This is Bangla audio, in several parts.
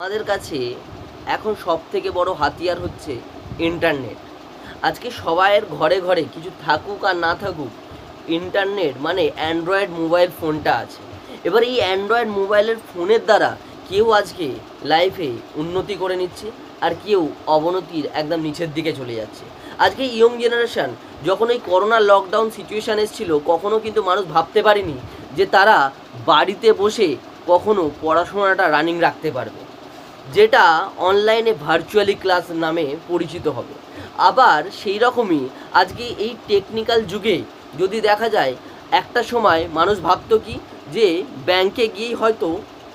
আমাদের কাছে এখন সবথেকে বড় হাতিয়ার হচ্ছে ইন্টারনেট। আজকে সবাইয়ের ঘরে ঘরে কিছু থাকুক আর না থাকুক, ইন্টারনেট মানে অ্যান্ড্রয়েড মোবাইল ফোনটা আছে। এবার এই অ্যান্ড্রয়েড মোবাইলের ফোনের দ্বারা কেউ আজকে লাইফে উন্নতি করে নিচ্ছে, আর কেউ অবনতির একদম নিচের দিকে চলে যাচ্ছে। আজকে ইয়ং জেনারেশান যখন এই করোনা লকডাউন সিচুয়েশান এসেছিল, কখনো কিন্তু মানুষ ভাবতে পারেনি যে তারা বাড়িতে বসে কখনো পড়াশোনাটা রানিং রাখতে পারবে, যেটা অনলাইনে ভার্চুয়ালি ক্লাস নামে পরিচিত হবে। আবার সেই রকমই আজকে এই টেকনিক্যাল যুগে যদি দেখা যায়, একটা সময় মানুষ ভাবতো কি যে ব্যাংকে গিয়েই হয়তো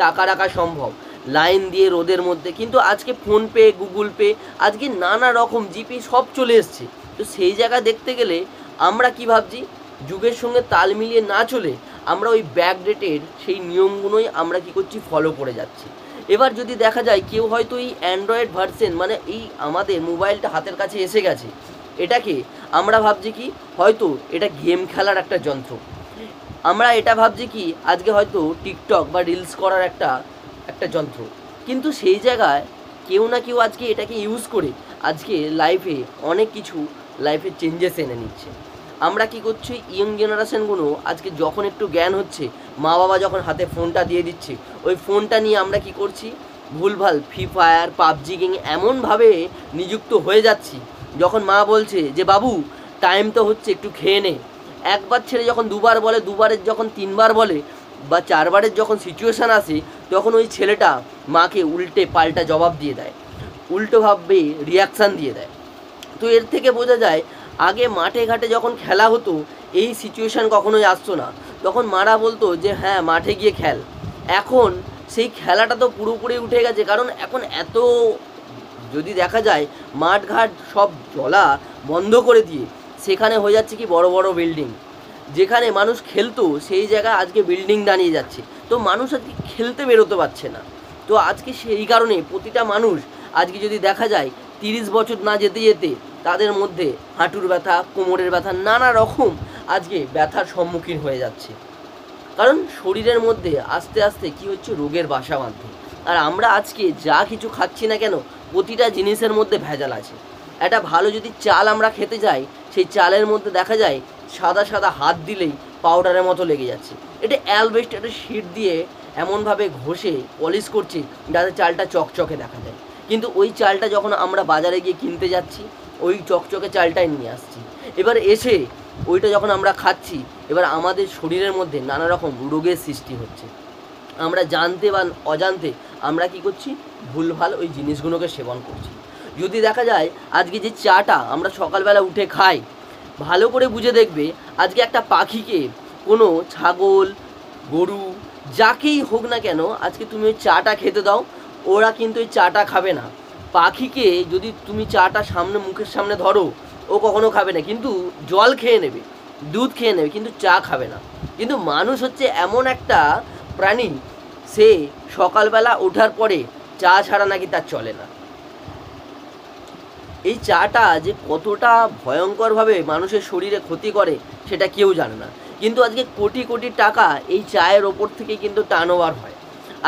টাকা রাখা সম্ভব লাইন দিয়ে রোদের মধ্যে, কিন্তু আজকে ফোনপে, গুগল পে, আজকে নানা রকম জিপে সব চলে এসছে। তো সেই জায়গা দেখতে গেলে আমরা কি ভাবছি, যুগের সঙ্গে তাল মিলিয়ে না চলে আমরা ওই ব্যাকডেটের সেই নিয়মগুলোই আমরা কি করছি, ফলো করে যাচ্ছি। এবার যদি দেখা যায় কেউ হয়তো এই অ্যান্ড্রয়েড ভার্সেন মানে এই আমাদের মোবাইলটা হাতের কাছে এসে গেছে, এটাকে আমরা ভাবছি কি হয়তো এটা গেম খেলার একটা যন্ত্র। আমরা এটা ভাবছি কি আজকে হয়তো টিকটক বা রিলস করার একটা একটা যন্ত্র। কিন্তু সেই জায়গায় কেউ না কেউ আজকে এটাকে ইউজ করে আজকে লাইফে অনেক কিছু লাইফে চেঞ্জেস এনে নিচ্ছে। আমরা কি করছি, ইয়ং জেনারেশনগুলো আজকে যখন একটু জ্ঞান হচ্ছে, মা বাবা যখন হাতে ফোনটা দিয়ে দিচ্ছে, ওই ফোনটা নিয়ে আমরা কি করছি, ভুলভাল ফ্রি ফায়ার, পাবজি গেম এমনভাবে নিযুক্ত হয়ে যাচ্ছি। যখন মা বলছে যে বাবু টাইম তো হচ্ছে, একটু খেয়ে নে, একবার ছেড়ে যখন দুবার বলে, দুবারের যখন তিনবার বলে বা চারবারের যখন সিচুয়েশান আসে, তখন ওই ছেলেটা মাকে উল্টে পাল্টা জবাব দিয়ে দেয়, উল্টোভাবে রিয়াকশান দিয়ে দেয়। তো এর থেকে বোঝা যায় আগে মাঠে ঘাটে যখন খেলা হতো এই সিচুয়েশান কখনোই আসতো না। তখন মারা বলতো যে হ্যাঁ মাঠে গিয়ে খেল। এখন সেই খেলাটা তো পুরোপুরি উঠে গেছে, কারণ এখন এত যদি দেখা যায় মাঠঘাট সব চলা বন্ধ করে দিয়ে সেখানে হয়ে যাচ্ছে কি বড় বড় বিল্ডিং। যেখানে মানুষ খেলতো সেই জায়গায় আজকে বিল্ডিং দাঁড়িয়ে যাচ্ছে। তো মানুষ আজকে খেলতে বেরোতে পারছে না। তো আজকে সেই কারণে প্রতিটা মানুষ আজকে যদি দেখা যায় 30 বছর না যেতে যেতে তাদের মধ্যে হাঁটুর ব্যথা, কোমরের ব্যথা, নানা রকম আজকে ব্যথার সম্মুখীন হয়ে যাচ্ছে। কারণ শরীরের মধ্যে আস্তে আস্তে কি হচ্ছে, রোগের বাসা বাঁধছে। আর আমরা আজকে যা কিছু খাচ্ছি না কেন, প্রতিটা জিনিসের মধ্যে ভেজাল আছে। একটা ভালো যদি চাল আমরা খেতে যাই, সেই চালের মধ্যে দেখা যায় সাদা সাদা হাত দিলেই পাউডারের মতো লেগে যাচ্ছে। এটা অ্যালবেস্ট একটা শিট দিয়ে এমনভাবে ঘষে পলিশ করছে যাতে চালটা চকচকে দেখা যায়। কিন্তু ওই চালটা যখন আমরা বাজারে গিয়ে কিনতে যাচ্ছি, ওই চকচকে চালটাই নিয়ে আসছি। এবার এসে ওইটা যখন আমরা খাচ্ছি, এবার আমাদের শরীরের মধ্যে নানা রকম রোগের সৃষ্টি হচ্ছে। আমরা জানতে বা অজান্তে আমরা কি করছি, ভুলভাল ওই জিনিসগুলোকে সেবন করছি। যদি দেখা যায় আজকে যে চাটা আমরা সকালবেলা উঠে খাই, ভালো করে বুঝে দেখবে আজকে একটা পাখিকে, কোনো ছাগল, গরু, যাকেই হোক না কেন, আজকে তুমি ওই চাটা খেতে দাও, ওরা কিন্তু ওই চাটা খাবে না। পাখিকে যদি তুমি চাটা সামনে মুখের সামনে ধরো, ও কখনো খাবে না, কিন্তু জল খেয়ে নেবে, দুধ খেয়ে নেবে, কিন্তু চা খাবে না। কিন্তু মানুষ হচ্ছে এমন একটা প্রাণী, সে সকালবেলা ওঠার পরে চা ছাড়া নাকি তার চলে না। এই চাটা যে কতটা ভয়ঙ্করভাবে মানুষের শরীরে ক্ষতি করে সেটা কেউ জানে না। কিন্তু আজকে কোটি কোটি টাকা এই চায়ের ওপর থেকে কিন্তু টার্নওভার হয়।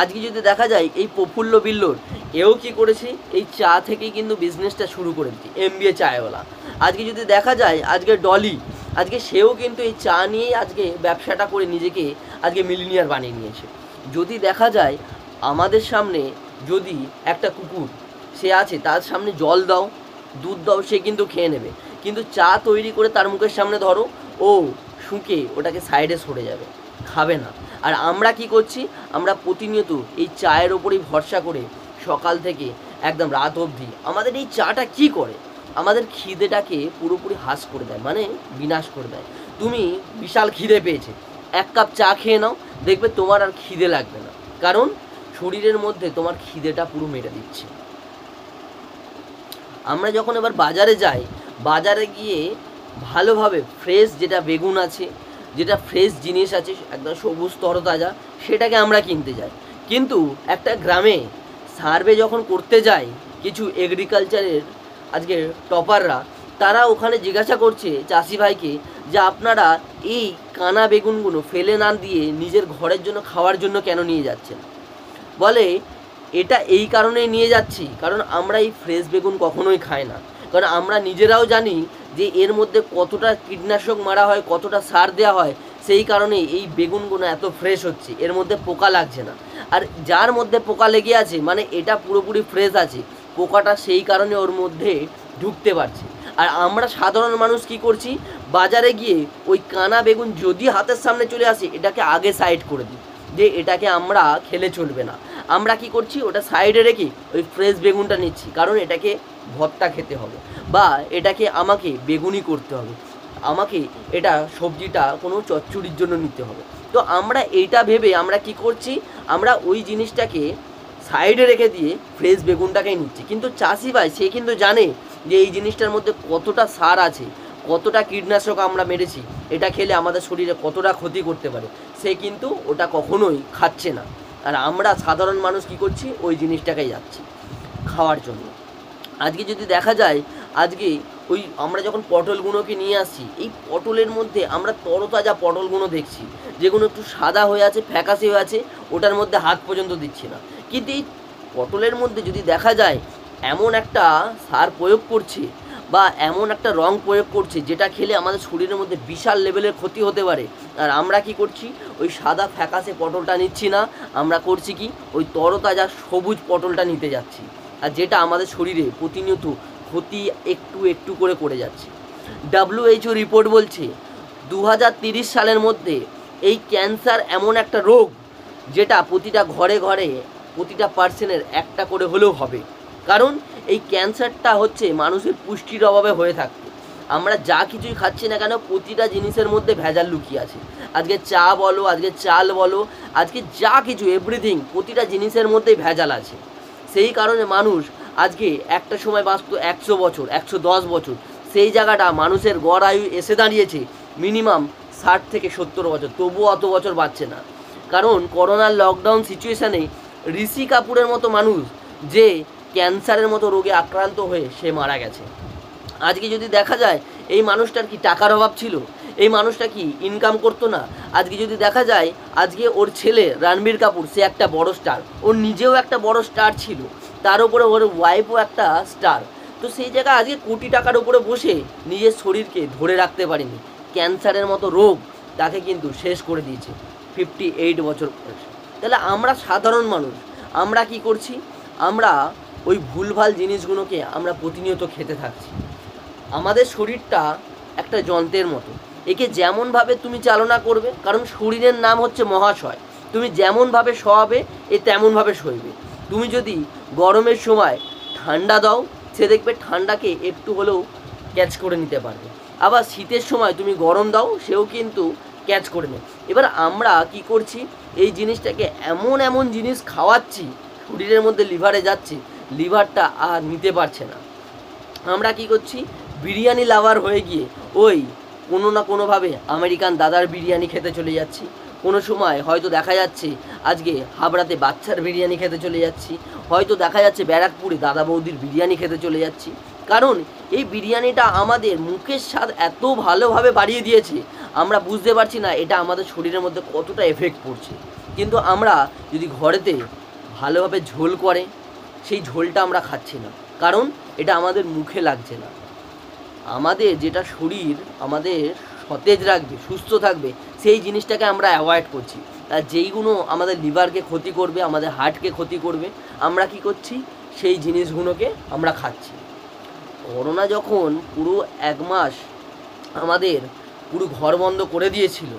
আজকে যদি দেখা যায় এই প্রফুল্ল বিল্লোর, এও কি করেছে, এই চা থেকেই কিন্তু বিজনেসটা শুরু করেছে, MBA চায়ওয়ালা। আজকে যদি দেখা যায় আজকে ডলি, আজকে সেও কিন্তু এই চা নিয়েই আজকে ব্যবসাটা করে নিজেকে আজকে মিলিনিয়ার বানিয়ে নিয়েছে। যদি দেখা যায় আমাদের সামনে যদি একটা কুকুর সে আছে, তার সামনে জল দাও, দুধ দাও, সে কিন্তু খেয়ে নেবে, কিন্তু চা তৈরি করে তার মুখের সামনে ধরো, ও শুঁকে ওটাকে সাইডে সরে যাবে, খাবে না। আর আমরা কি করছি, আমরা প্রতিনিয়ত এই চায়ের ওপরেই ভরসা করে সকাল থেকে একদম রাত অবধি আমাদের এই চাটা কি করে, আমাদের খিদেটাকে পুরোপুরি হ্রাস করে দেয়, মানে বিনাশ করে দেয়। তুমি বিশাল খিদে পেয়েছে, 1 কাপ চা খেয়ে নাও, দেখবে তোমার আর খিদে লাগবে না, কারণ শরীরের মধ্যে তোমার খিদেটা পুরো মেরে দিচ্ছে। আমরা যখন এবার বাজারে যাই, বাজারে গিয়ে ভালোভাবে ফ্রেশ যেটা বেগুন আছে, যেটা ফ্রেশ জিনিস আছে একদম সবুজ তরতাজা, সেটাকে আমরা কিনতে যাই। কিন্তু একটা গ্রামে সার্ভে যখন করতে যায় কিছু এগ্রিকালচারের আজকে টপাররা, তারা ওখানে জিজ্ঞাসা করছে চাষি ভাইকে যে আপনারা এই কানা বেগুনগুলো ফেলে না দিয়ে নিজের ঘরের জন্য খাওয়ার জন্য কেন নিয়ে যাচ্ছেন। বলে এটা এই কারণেই নিয়ে যাচ্ছি, কারণ আমরা এই ফ্রেশ বেগুন কখনোই খাই না। কারণ আমরা নিজেরাও জানি যে এর মধ্যে কতটা কীটনাশক মারা হয়, কতটা সার দেওয়া হয়। সেই কারণেই এই বেগুনগুলো এত ফ্রেশ হচ্ছে, এর মধ্যে পোকা লাগছে না। আর যার মধ্যে পোকা লেগে আছে মানে এটা পুরোপুরি ফ্রেশ আছে, পোকাটা সেই কারণে ওর মধ্যে ঢুকতে পারছে। আর আমরা সাধারণ মানুষ কি করছি, বাজারে গিয়ে ওই কানা বেগুন যদি হাতের সামনে চলে আসে এটাকে আগে সাইড করে দিই, যে এটাকে আমরা খেলে চলবে না। আমরা কি করছি, ওটা সাইডে রেখে ওই ফ্রেশ বেগুনটা নিচ্ছি, কারণ এটাকে ভর্তা খেতে হবে বা এটাকে আমাকে বেগুনি করতে হবে, আমাকে এটা সবজিটা কোনো চচ্চড়ির জন্য নিতে হবে। তো আমরা এইটা ভেবে আমরা কি করছি, আমরা ওই জিনিসটাকে সাইডে রেখে দিয়ে ফ্রেশ বেগুনটাকেই নিচ্ছি। কিন্তু চাষি ভাই সে কিন্তু জানে যে এই জিনিসটার মধ্যে কতটা সার আছে, কতটা কীটনাশক আমরা মেরেছি, এটা খেলে আমাদের শরীরে কতটা ক্ষতি করতে পারে, সে কিন্তু ওটা কখনোই খাচ্ছে না। আর আমরা সাধারণ মানুষ কি করছি, ওই জিনিসটাকেই যাচ্ছি খাওয়ার জন্য। আজকে যদি দেখা যায়, আজকে ওই আমরা যখন পটলগুলোকে নিয়ে আসছি, এই পটলের মধ্যে আমরা তরতাজা পটলগুলো দেখছি যেগুলো একটু সাদা হয়ে আছে, ফ্যাকাশে হয়ে আছে, ওটার মধ্যে হাত পর্যন্ত দিচ্ছি না। কিন্তু এই পটলের মধ্যে যদি দেখা যায় এমন একটা সার প্রয়োগ করছে বা এমন একটা রং প্রয়োগ করছে যেটা খেলে আমাদের শরীরের মধ্যে বিশাল লেভেলের ক্ষতি হতে পারে। আর আমরা কি করছি, ওই সাদা ফ্যাকাশে পটলটা নিচ্ছি না, আমরা করছি কি, ওই তরতাজা সবুজ পটলটা নিতে যাচ্ছি, আর যেটা আমাদের শরীরে প্রতিনিয়ত ক্ষতি একটু একটু করে যাচ্ছে। WHO রিপোর্ট বলছে 2030 সালের মধ্যে এই ক্যান্সার এমন একটা রোগ যেটা প্রতিটা ঘরে ঘরে প্রতিটা পার্সনের একটা করে হলেও হবে। কারণ এই ক্যান্সারটা হচ্ছে মানুষের পুষ্টির অভাবে হয়ে থাকতো। আমরা যা কিছুই খাচ্ছি না কেন প্রতিটা জিনিসের মধ্যে ভেজাল লুকিয়ে আছে। আজকে চা বলো, আজকে চাল বলো, আজকে যা কিছু এভরিথিং প্রতিটা জিনিসের মধ্যেই ভেজাল আছে। সেই কারণে মানুষ আজকে একটা সময় বাঁচত 100 বছর, 110 বছর, সেই জায়গাটা মানুষের গড় আয়ু এসে দাঁড়িয়েছে মিনিমাম 60 থেকে 70 বছর, তবুও অত বছর বাঁচছে না। কারণ করোনার লকডাউন সিচুয়েশানে ঋষি কাপুরের মতো মানুষ যে ক্যান্সারের মতো রোগে আক্রান্ত হয়ে সে মারা গেছে। আজকে যদি দেখা যায় এই মানুষটার কি টাকার অভাব ছিল, এই মানুষটা কি ইনকাম করতো না? আজকে যদি দেখা যায় আজকে ওর ছেলে রণবীর কাপুর সে একটা বড় স্টার, ওর নিজেও একটা বড় স্টার ছিল, তার উপরে ওর ওয়াইফও একটা স্টার। তো সেই জায়গায় আজকে কোটি টাকার উপরে বসে নিজের শরীরকে ধরে রাখতে পারেনি, ক্যান্সারের মতো রোগ তাকে কিন্তু শেষ করে দিয়েছে 58 বছর বয়সে। তাহলে আমরা সাধারণ মানুষ আমরা কি করছি, আমরা ওই ভুলভাল জিনিসগুলোকে আমরা প্রতিনিয়ত খেতে থাকছি। আমাদের শরীরটা একটা যন্ত্রের মতো, একে যেমনভাবে তুমি চালনা করবে, কারণ শরীরের নাম হচ্ছে মহাশয়, তুমি যেমনভাবে শোয়াবে এ তেমনভাবে সইবে। তুমি যদি গরমের সময় ঠান্ডা দাও, সে দেখবে ঠান্ডাকে একটু হলেও ক্যাচ করে নিতে পারবে। আবার শীতের সময় তুমি গরম দাও, সেও কিন্তু ক্যাচ করে নেয়। এবার আমরা কি করছি, এই জিনিসটাকে এমন এমন জিনিস খাওয়াচ্ছি শরীরের মধ্যে লিভারে যাচ্ছে, লিভারটা আর নিতে পারছে না। আমরা কি করছি, বিরিয়ানি লাভার হয়ে গিয়ে ওই কোনো না কোনোভাবে আমেরিকান দাদার বিরিয়ানি খেতে চলে যাচ্ছি, কোনো সময় হয়তো দেখা যাচ্ছে আজকে হাবড়াতে বাচ্চার বিরিয়ানি খেতে চলে যাচ্ছি, হয়তো দেখা যাচ্ছে ব্যারাকপুরে দাদা বৌদির বিরিয়ানি খেতে চলে যাচ্ছি। কারণ এই বিরিয়ানিটা আমাদের মুখের স্বাদ এত ভালোভাবে বাড়িয়ে দিয়েছে, আমরা বুঝতে পারছি না এটা আমাদের শরীরের মধ্যে কতটা এফেক্ট পড়ছে। কিন্তু আমরা যদি ঘরেতে ভালোভাবে ঝোল করে সেই ঝোলটা আমরা খাচ্ছি না, কারণ এটা আমাদের মুখে লাগছে না। আমাদের যেটা শরীর আমাদের সতেজ রাখবে, সুস্থ থাকবে, সেই জিনিসটাকে আমরা অ্যাভয়েড করছি। আর যেইগুলো আমাদের লিভারকে ক্ষতি করবে, আমাদের হার্টকে ক্ষতি করবে, আমরা কি করছি, সেই জিনিসগুলোকে আমরা খাচ্ছি। করোনা যখন পুরো 1 মাস আমাদের পুরো ঘর বন্ধ করে দিয়েছিল,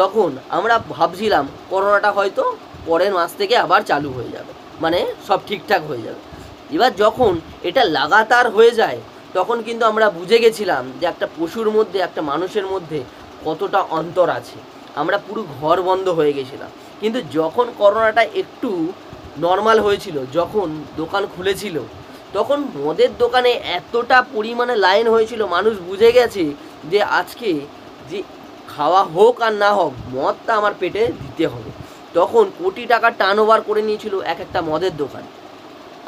তখন আমরা ভাবছিলাম করোনাটা হয়তো পরের মাস থেকে আবার চালু হয়ে যাবে, মানে সব ঠিকঠাক হয়ে যাবে। এবার যখন এটা লাগাতার হয়ে যায় তখন কিন্তু আমরা বুঝে গেছিলাম যে একটা পশুর মধ্যে একটা মানুষের মধ্যে কতটা অন্তর আছে। আমরা পুরো ঘর বন্ধ হয়ে গেছিলাম। কিন্তু যখন করোনাটা একটু নর্মাল হয়েছিল, যখন দোকান খুলেছিল, তখন মদের দোকানে এতটা পরিমাণে লাইন হয়েছিল, মানুষ বুঝে গেছে যে আজকে যে খাওয়া হোক আর না হোক মদটা আমার পেটে দিতে হবে। তখন কোটি টাকা টার্ন ওভার করে নিয়েছিল এক একটা মদের দোকান।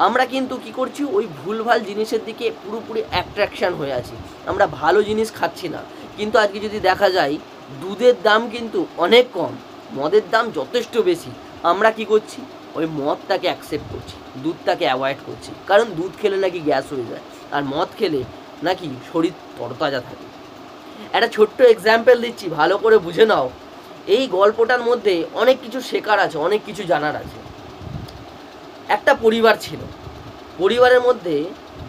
আমরা কিন্তু কি করছি, ওই ভুলভাল জিনিসের দিকে পুরোপুরি অ্যাট্রাকশান হয়ে আছি, আমরা ভালো জিনিস খাচ্ছি না। কিন্তু আজকে যদি দেখা যায় দুধের দাম কিন্তু অনেক কম, মদের দাম যথেষ্ট বেশি, আমরা কি করছি, ওই মদটাকে অ্যাকসেপ্ট করছি, দুধটাকে অ্যাভয়েড করছি, কারণ দুধ খেলে নাকি গ্যাস হয়ে যায় আর মদ খেলে নাকি শরীর তরতাজা থাকে। একটা ছোট্ট এক্সাম্পল দিচ্ছি, ভালো করে বুঝে নাও। এই গল্পটার মধ্যে অনেক কিছু শেখার আছে, অনেক কিছু জানার আছে। একটা পরিবার ছিল, পরিবারের মধ্যে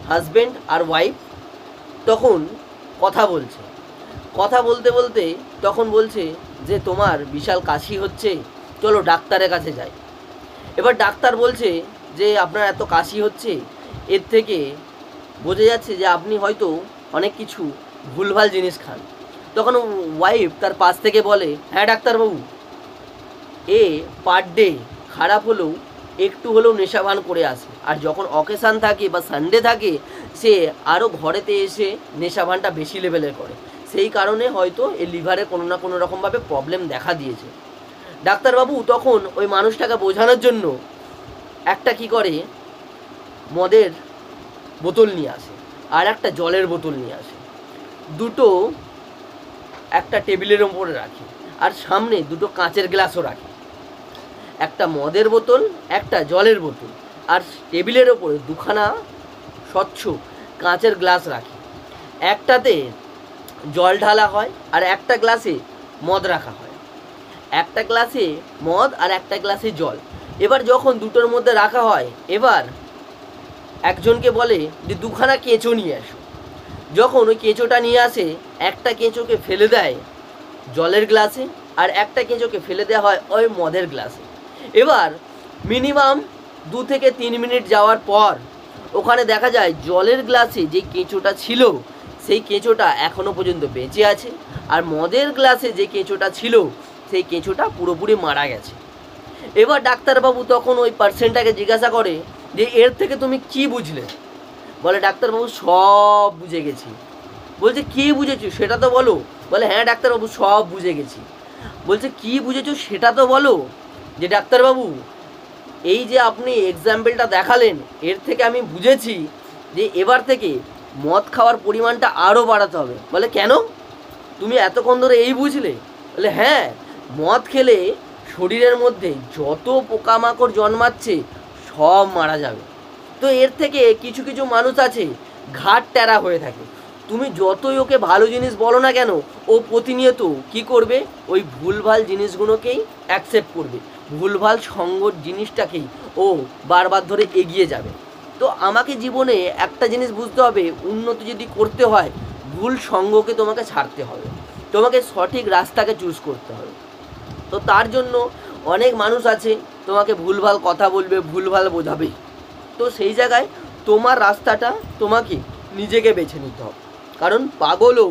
হাজব্যান্ড আর ওয়াইফ তখন কথা বলছে, কথা বলতে বলতে তখন বলছে যে তোমার বিশাল কাশি হচ্ছে, চলো ডাক্তারের কাছে যাই। এবার ডাক্তার বলছে যে আপনার এত কাশি হচ্ছে, এর থেকে বোঝা যাচ্ছে যে আপনি হয়তো অনেক কিছু ভুলভাল জিনিস খান। তখন ওয়াইফ তার পাশ থেকে বলে, হ্যাঁ ডাক্তারবাবু, এ পার ডে খারাপ হলেও একটু হলেও নেশাভান করে আসে, আর যখন অকেশান থাকে বা সানডে থাকে সে আরও ঘরেতে এসে নেশাভানটা বেশি লেভেলের করে, সেই কারণে হয়তো এই লিভারে কোনো না কোনো রকমভাবে প্রবলেম দেখা দিয়েছে। ডাক্তারবাবু তখন ওই মানুষটাকে বোঝানোর জন্য একটা কি করে, মদের বোতল নিয়ে আসে আর একটা জলের বোতল নিয়ে আসে, দুটো একটা টেবিলের ওপরে রাখে আর সামনে দুটো কাঁচের গ্লাসও রাখে, একটা মদের বোতল একটা জলের বোতল, আর টেবিলের ওপরে দুখানা স্বচ্ছ কাঁচের গ্লাস রাখে। একটাতে জল ঢালা হয় আর একটা গ্লাসে মদ রাখা হয়, একটা গ্লাসে মদ আর একটা গ্লাসে জল। এবার যখন দুটোর মধ্যে রাখা হয়, এবার একজনকে বলে যে দুখানা কেঁচো নিয়ে আসো। যখন ওই কেঁচোটা নিয়ে আসে, একটা কেঁচোকে ফেলে দেয় জলের গ্লাসে আর একটা কেঁচোকে ফেলে দেওয়া হয় ওই মদের গ্লাসে। এবার মিনিমাম 2 থেকে 3 মিনিট যাওয়ার পর ওখানে দেখা যায় জলের গ্লাসে যে কেঁচোটা ছিল সেই কেঁচোটা এখনও পর্যন্ত বেঁচে আছে, আর মদের গ্লাসে যে কেঁচোটা ছিল সেই কেঁচোটা পুরোপুরি মারা গেছে। এবার ডাক্তারবাবু তখন ওই পার্সনটাকে জিজ্ঞাসা করে যে এর থেকে তুমি কি বুঝলে? বলে ডাক্তারবাবু সব বুঝে গেছি। বলছে কি বুঝেছো সেটা তো বলো। বলে হ্যাঁ ডাক্তারবাবু সব বুঝে গেছি। বলছে কি বুঝেছো সেটা তো বলো। যে ডাক্তারবাবু এই যে আপনি এক্সাম্পলটা দেখালেন, এর থেকে আমি বুঝেছি যে এবার থেকে মদ খাওয়ার পরিমাণটা আরও বাড়াতে হবে। বলে কেন, তুমি এতক্ষণ ধরে এই বুঝলে? বলে হ্যাঁ, মদ খেলে শরীরের মধ্যে যত পোকামাকড় জন্মাচ্ছে সব মারা যাবে। তো এর থেকে কিছু কিছু মানুষ আছে ঘাট টেরা হয়ে থাকে, তুমি যতই ওকে ভালো জিনিস বলো না কেন, ও প্রতিনিয়ত কি করবে, ওই ভুলভাল জিনিসগুলোকেই অ্যাকসেপ্ট করবে, ভুলভাল সঙ্গ জিনিসটাকেই ও বারবার ধরে এগিয়ে যাবে। তো আমাকে জীবনে একটা জিনিস বুঝতে হবে, উন্নতি যদি করতে হয় ভুল সঙ্গকে তোমাকে ছাড়তে হবে, তোমাকে সঠিক রাস্তাকে চুজ করতে হবে। তো তার জন্য অনেক মানুষ আছে তোমাকে ভুলভাল কথা বলবে, ভুলভাল বোঝাবে। তো সেই জায়গায় তোমার রাস্তাটা তোমাকে নিজেকে বেছে নিতে হবে, কারণ পাগলও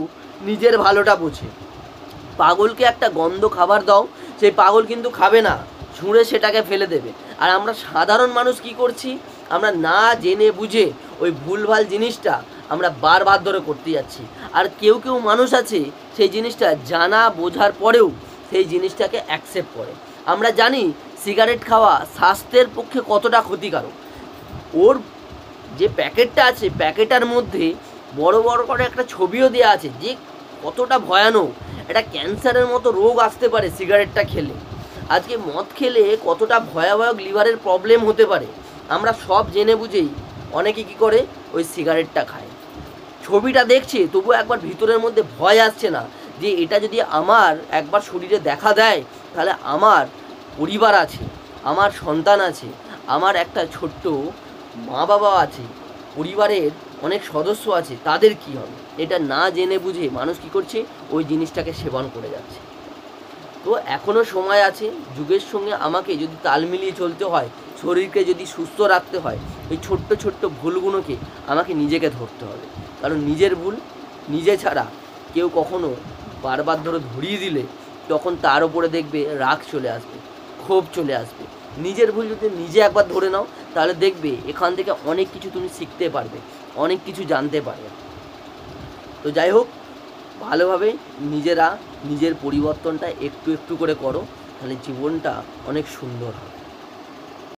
নিজের ভালোটা বোঝে। পাগলকে একটা গন্ধ খাবার দাও, সেই পাগল কিন্তু খাবে না, ছুঁড়ে সেটাকে ফেলে দেবে। আর আমরা সাধারণ মানুষ কি করছি, আমরা না জেনে বুঝে ওই ভুলভাল জিনিসটা আমরা বারবার ধরে করতে যাচ্ছি। আর কেউ কেউ মানুষ আছে সেই জিনিসটা জানা বোঝার পরেও সেই জিনিসটাকে অ্যাকসেপ্ট করে। আমরা জানি সিগারেট খাওয়া স্বাস্থ্যের পক্ষে কতটা ক্ষতিকারক। ওর যে প্যাকেটটা আছে প্যাকেটার মধ্যে বড় বড় করে একটা ছবিও দেওয়া আছে যে কতটা ভয়ানক, এটা ক্যান্সারের মতো রোগ আসতে পারে সিগারেটটা খেলে। আজকে মদ খেলে কতটা ভয়াবহ লিভারের প্রবলেম হতে পারে, আমরা সব জেনে বুঝেই অনেকে কি করে ওই সিগারেটটা খায়। ছবিটা দেখছে তবু একবার ভিতরের মধ্যে ভয় আসছে না যে এটা যদি আমার একবার শরীরে দেখা দেয় তাহলে আমার পরিবার আছে, আমার সন্তান আছে, আমার একটা ছোট্ট মা বাবা আছে, পরিবারের অনেক সদস্য আছে, তাদের কি হবে। এটা না জেনে বুঝে মানুষ কি করছে, ওই জিনিসটাকে সেবন করে যাচ্ছে। তো এখনও সময় আছে, যুগের সঙ্গে আমাকে যদি তাল মিলিয়ে চলতে হয়, শরীরকে যদি সুস্থ রাখতে হয়, এই ছোট্ট ছোট্ট ভুলগুলোকে আমাকে নিজেকে ধরতে হবে। কারণ নিজের ভুল নিজে ছাড়া কেউ কখনো বারবার ধরে ধরিয়ে দিলে তখন তার উপরে দেখবে রাগ চলে আসবে, ক্ষোভ চলে আসবে। নিজের ভুল যদি নিজে একবার ধরে নাও তাহলে দেখবে এখান থেকে অনেক কিছু তুমি শিখতে পারবে, অনেক কিছু জানতে পারবে। তো যাই হোক, ভালোভাবে নিজেরা নিজের পরিবর্তনটা একটু একটু করে করো, তাহলে জীবনটা অনেক সুন্দর হবে।